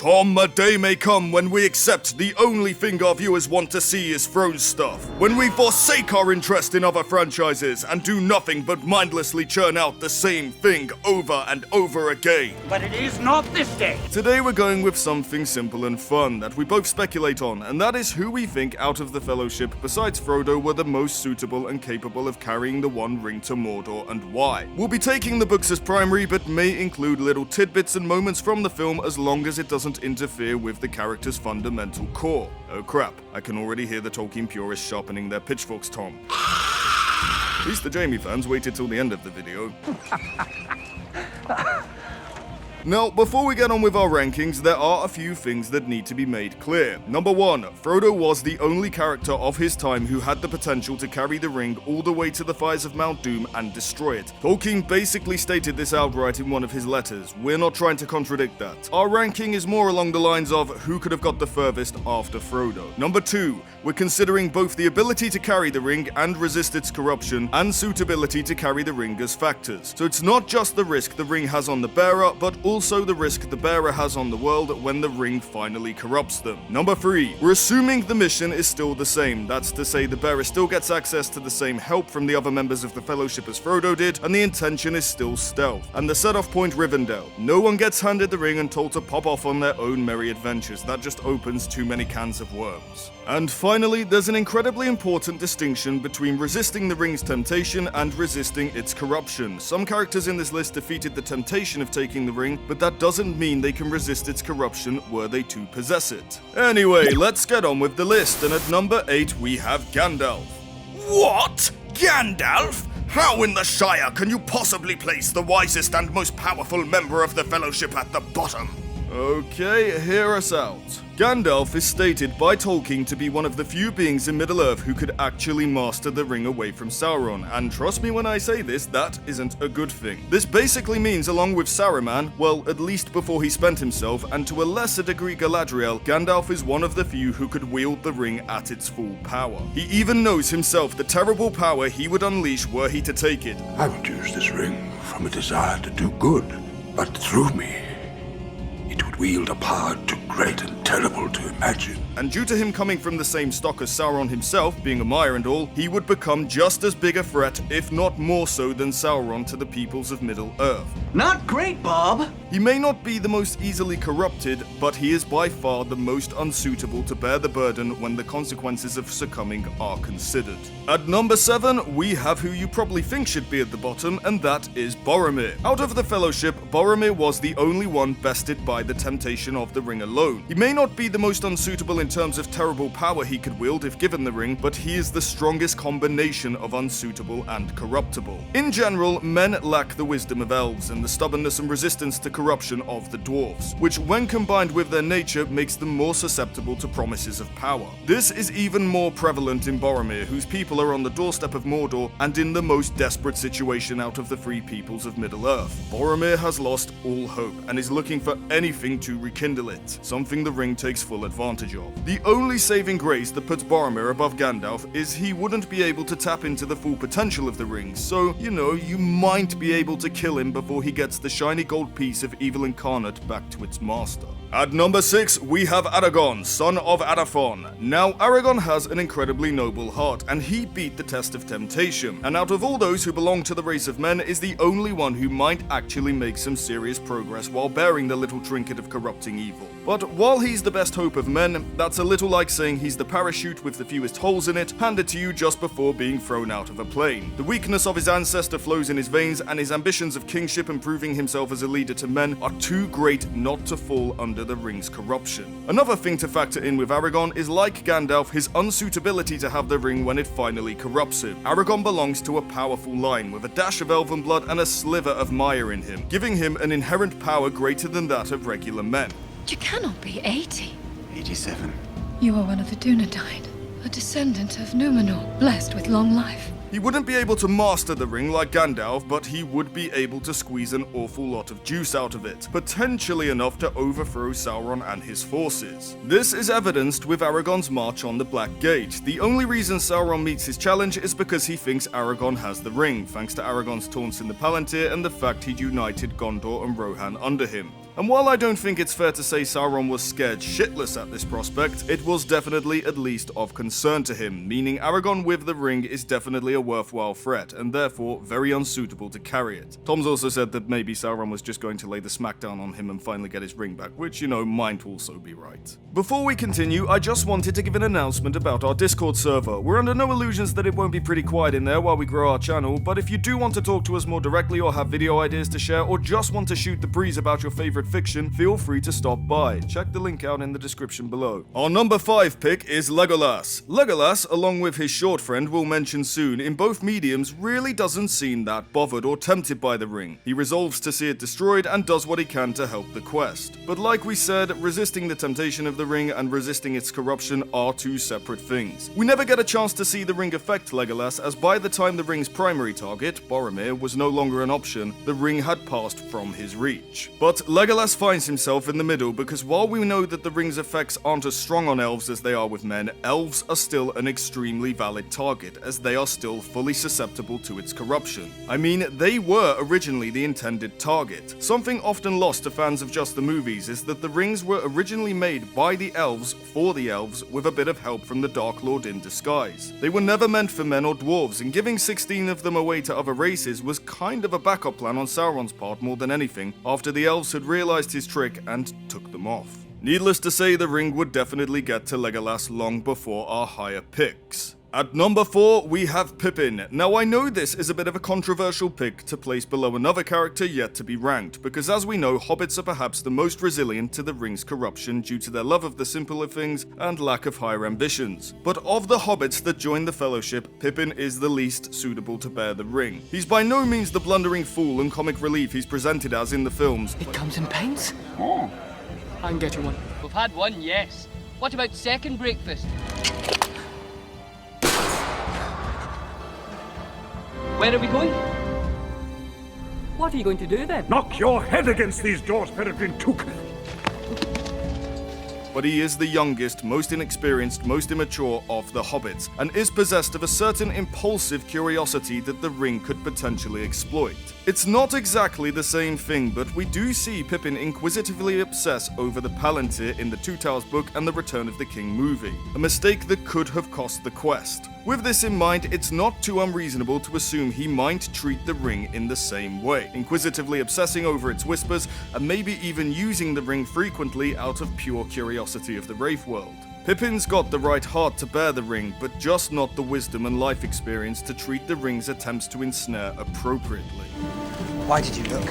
Tom, a day may come when we accept the only thing our viewers want to see is Thrones stuff. When we forsake our interest in other franchises and do nothing but mindlessly churn out the same thing over and over again. But it is not this day. Today we're going with something simple and fun that we both speculate on, and that is who we think out of the Fellowship besides Frodo were the most suitable and capable of carrying the One Ring to Mordor and why. We'll be taking the books as primary, but may include little tidbits and moments from the film as long as it doesn't interfere with the character's fundamental core. Oh crap, I can already hear the Tolkien purists sharpening their pitchforks, Tom. At least the Jamie fans waited till the end of the video. Now, before we get on with our rankings, there are a few things that need to be made clear. Number 1, Frodo was the only character of his time who had the potential to carry the ring all the way to the fires of Mount Doom and destroy it. Tolkien basically stated this outright in one of his letters. We're not trying to contradict that. Our ranking is more along the lines of who could have got the furthest after Frodo. Number 2, we're considering both the ability to carry the ring and resist its corruption and suitability to carry the ring as factors. So it's not just the risk the ring has on the bearer, but also the risk the bearer has on the world when the ring finally corrupts them. Number 3, we're assuming the mission is still the same. That's to say the bearer still gets access to the same help from the other members of the Fellowship as Frodo did, and the intention is still stealth. And the set-off point Rivendell. No one gets handed the ring and told to pop off on their own merry adventures. That just opens too many cans of worms. And finally, there's an incredibly important distinction between resisting the ring's temptation and resisting its corruption. Some characters in this list defeated the temptation of taking the ring, but that doesn't mean they can resist its corruption were they to possess it. Anyway, let's get on with the list, and at number 8 we have Gandalf. What? Gandalf? How in the Shire can you possibly place the wisest and most powerful member of the Fellowship at the bottom? Okay, hear us out. Gandalf is stated by Tolkien to be one of the few beings in Middle-earth who could actually master the ring away from Sauron, and trust me when I say this, that isn't a good thing. This basically means along with Saruman, well, at least before he spent himself, and to a lesser degree Galadriel, Gandalf is one of the few who could wield the ring at its full power. He even knows himself the terrible power he would unleash were he to take it. I would use this ring from a desire to do good, but through me, it would wield a power too great and terrible to imagine. And due to him coming from the same stock as Sauron himself, being a Mire and all, he would become just as big a threat, if not more so than Sauron to the peoples of Middle-earth. Not great, Bob. He may not be the most easily corrupted, but he is by far the most unsuitable to bear the burden when the consequences of succumbing are considered. At number 7, we have who you probably think should be at the bottom, and that is Boromir. Out of the Fellowship, Boromir was the only one bested by the temptation of the ring alone. He may not be the most unsuitable in terms of terrible power he could wield if given the ring, but he is the strongest combination of unsuitable and corruptible. In general, men lack the wisdom of elves and the stubbornness and resistance to corruption of the dwarves, which when combined with their nature makes them more susceptible to promises of power. This is even more prevalent in Boromir, whose people are on the doorstep of Mordor and in the most desperate situation out of the three peoples of Middle-earth. Boromir has lost all hope and is looking for anything to rekindle it, something the ring takes full advantage of. The only saving grace that puts Boromir above Gandalf is he wouldn't be able to tap into the full potential of the ring, so, you might be able to kill him before he gets the shiny gold piece of evil incarnate back to its master. At number 6, we have Aragorn, son of Arathorn. Now, Aragorn has an incredibly noble heart, and he beat the test of temptation, and out of all those who belong to the race of men, is the only one who might actually make some serious progress while bearing the little trinket of corrupting evil. But while he's the best hope of men, that's a little like saying he's the parachute with the fewest holes in it, handed to you just before being thrown out of a plane. The weakness of his ancestor flows in his veins, and his ambitions of kingship and proving himself as a leader to men are too great not to fall under the ring's corruption. Another thing to factor in with Aragorn is, like Gandalf, his unsuitability to have the ring when it finally corrupts him. Aragorn belongs to a powerful line with a dash of elven blood and a sliver of Mire in him, giving him an inherent power greater than that of regular men. You cannot be 80. 87. You are one of the Dunedain, a descendant of Numenor, blessed with long life. He wouldn't be able to master the ring like Gandalf, but he would be able to squeeze an awful lot of juice out of it, potentially enough to overthrow Sauron and his forces. This is evidenced with Aragorn's march on the Black Gate. The only reason Sauron meets his challenge is because he thinks Aragorn has the ring, thanks to Aragorn's taunts in the Palantir and the fact he'd united Gondor and Rohan under him. And while I don't think it's fair to say Sauron was scared shitless at this prospect, it was definitely at least of concern to him, meaning Aragorn with the ring is definitely a worthwhile threat, and therefore very unsuitable to carry it. Tom's also said that maybe Sauron was just going to lay the smackdown on him and finally get his ring back, which, you know, might also be right. Before we continue, I just wanted to give an announcement about our Discord server. We're under no illusions that it won't be pretty quiet in there while we grow our channel, but if you do want to talk to us more directly or have video ideas to share or just want to shoot the breeze about your favorite fiction, feel free to stop by. Check the link out in the description below. Our number 5 pick is Legolas. Legolas, along with his short friend we'll mention soon, in both mediums really doesn't seem that bothered or tempted by the ring. He resolves to see it destroyed and does what he can to help the quest. But like we said, resisting the temptation of the ring and resisting its corruption are two separate things. We never get a chance to see the ring affect Legolas, as by the time the ring's primary target, Boromir, was no longer an option, the ring had passed from his reach. But Legolas finds himself in the middle because while we know that the ring's effects aren't as strong on elves as they are with men, elves are still an extremely valid target, as they are still fully susceptible to its corruption. I mean, they were originally the intended target. Something often lost to fans of just the movies is that the rings were originally made by the elves for the elves with a bit of help from the Dark Lord in disguise. They were never meant for men or dwarves, and giving 16 of them away to other races was kind of a backup plan on Sauron's part more than anything, after the elves had realized his trick and took them off. Needless to say, the ring would definitely get to Legolas long before our higher picks. At number 4, we have Pippin. Now I know this is a bit of a controversial pick to place below another character yet to be ranked, because as we know, hobbits are perhaps the most resilient to the ring's corruption due to their love of the simpler things and lack of higher ambitions. But of the hobbits that join the Fellowship, Pippin is the least suitable to bear the ring. He's by no means the blundering fool and comic relief he's presented as in the films. It comes in pints? Oh. I can get you one. We've had one, yes. What about second breakfast? Where are we going? What are you going to do then? Knock your head against these doors, Peregrine Took. But he is the youngest, most inexperienced, most immature of the hobbits, and is possessed of a certain impulsive curiosity that the ring could potentially exploit. It's not exactly the same thing, but we do see Pippin inquisitively obsess over the Palantir in the Two Towers book and the Return of the King movie, a mistake that could have cost the quest. With this in mind, it's not too unreasonable to assume he might treat the ring in the same way, inquisitively obsessing over its whispers, and maybe even using the ring frequently out of pure curiosity of the Wraith world. Pippin's got the right heart to bear the ring, but just not the wisdom and life experience to treat the ring's attempts to ensnare appropriately. Why did you look?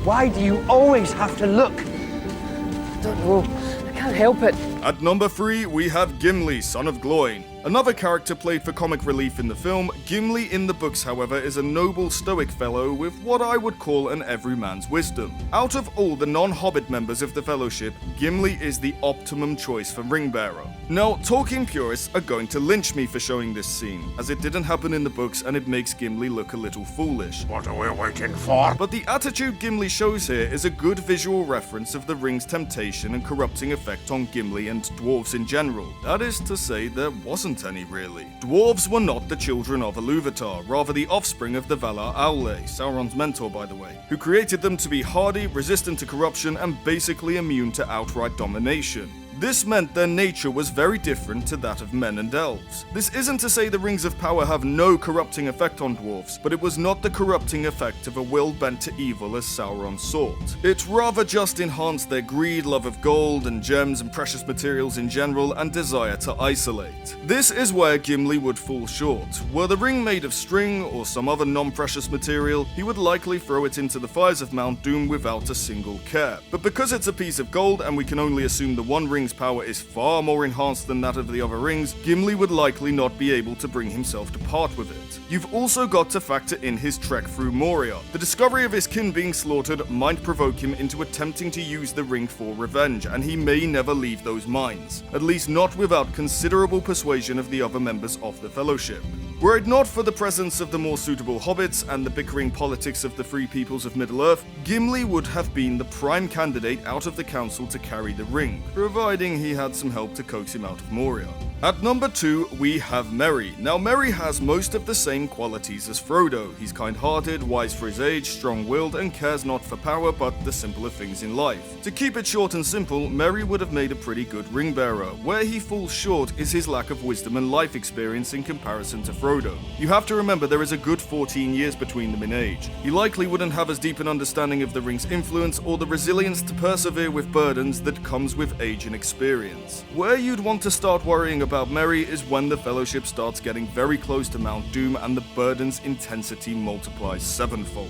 Why do you always have to look? I don't know. I can't help it. At number 3, we have Gimli, son of Gloin. Another character played for comic relief in the film, Gimli in the books, however, is a noble stoic fellow with what I would call an everyman's wisdom. Out of all the non-Hobbit members of the Fellowship, Gimli is the optimum choice for ring-bearer. Now, Tolkien purists are going to lynch me for showing this scene, as it didn't happen in the books and it makes Gimli look a little foolish. What are we waiting for? But the attitude Gimli shows here is a good visual reference of the ring's temptation and corrupting effect on Gimli and dwarves in general. That is to say, there wasn't any really. Dwarves were not the children of Ilúvatar, rather the offspring of the Valar Aule, Sauron's mentor by the way, who created them to be hardy, resistant to corruption, and basically immune to outright domination. This meant their nature was very different to that of men and elves. This isn't to say the Rings of Power have no corrupting effect on dwarves, but it was not the corrupting effect of a will bent to evil as Sauron sought. It rather just enhanced their greed, love of gold and gems and precious materials in general, and desire to isolate. This is where Gimli would fall short. Were the ring made of string or some other non-precious material, he would likely throw it into the fires of Mount Doom without a single care. But because it's a piece of gold and we can only assume the One Ring's power is far more enhanced than that of the other rings, Gimli would likely not be able to bring himself to part with it. You've also got to factor in his trek through Moria. The discovery of his kin being slaughtered might provoke him into attempting to use the ring for revenge, and he may never leave those mines, at least not without considerable persuasion of the other members of the Fellowship. Were it not for the presence of the more suitable hobbits and the bickering politics of the free peoples of Middle-earth, Gimli would have been the prime candidate out of the council to carry the ring, provided deciding he had some help to coax him out of Moria. At number 2, we have Merry. Now, Merry has most of the same qualities as Frodo. He's kind-hearted, wise for his age, strong-willed, and cares not for power but the simpler things in life. To keep it short and simple, Merry would have made a pretty good ring-bearer. Where he falls short is his lack of wisdom and life experience in comparison to Frodo. You have to remember there is a good 14 years between them in age. He likely wouldn't have as deep an understanding of the ring's influence or the resilience to persevere with burdens that comes with age and experience. Where you'd want to start worrying about Merry is when the Fellowship starts getting very close to Mount Doom and the burden's intensity multiplies sevenfold.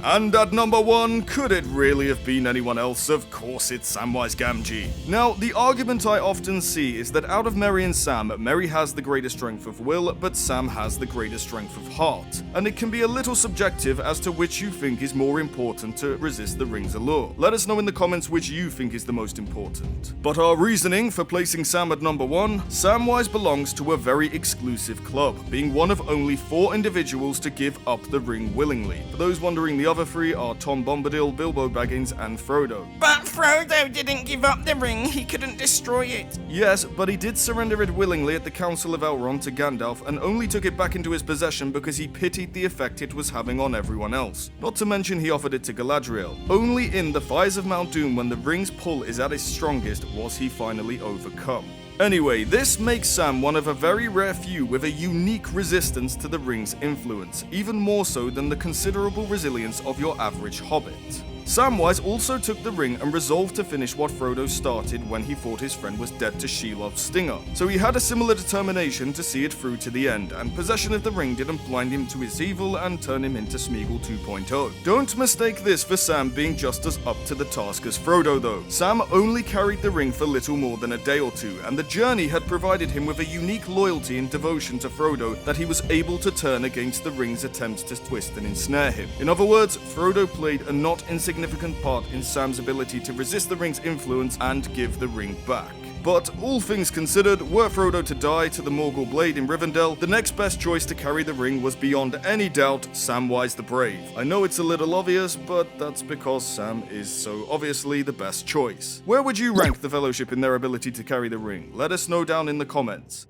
And at number 1, could it really have been anyone else? Of course it's Samwise Gamgee. Now, the argument I often see is that out of Merry and Sam, Merry has the greater strength of will, but Sam has the greater strength of heart. And it can be a little subjective as to which you think is more important to resist the ring's allure. Let us know in the comments which you think is the most important. But our reasoning for placing Sam at number 1, Samwise belongs to a very exclusive club, being one of only 4 individuals to give up the ring willingly. For those wondering, the other 3 are Tom Bombadil, Bilbo Baggins, and Frodo. But Frodo didn't give up the ring, he couldn't destroy it. Yes, but he did surrender it willingly at the Council of Elrond to Gandalf and only took it back into his possession because he pitied the effect it was having on everyone else. Not to mention he offered it to Galadriel. Only in the Fires of Mount Doom, when the ring's pull is at its strongest, was he finally overcome. Anyway, this makes Sam one of a very rare few with a unique resistance to the ring's influence, even more so than the considerable resilience of your average hobbit. Samwise also took the ring and resolved to finish what Frodo started when he thought his friend was dead to Shelob's stinger. So he had a similar determination to see it through to the end, and possession of the ring didn't blind him to his evil and turn him into Smeagol 2.0. Don't mistake this for Sam being just as up to the task as Frodo though. Sam only carried the ring for little more than a day or two, and the journey had provided him with a unique loyalty and devotion to Frodo that he was able to turn against the ring's attempts to twist and ensnare him. In other words, Frodo played a not insignificant part in Sam's ability to resist the ring's influence and give the ring back. But all things considered, were Frodo to die to the Morgul blade in Rivendell, the next best choice to carry the ring was beyond any doubt Samwise the Brave. I know it's a little obvious, but that's because Sam is so obviously the best choice. Where would you rank the Fellowship in their ability to carry the ring? Let us know down in the comments.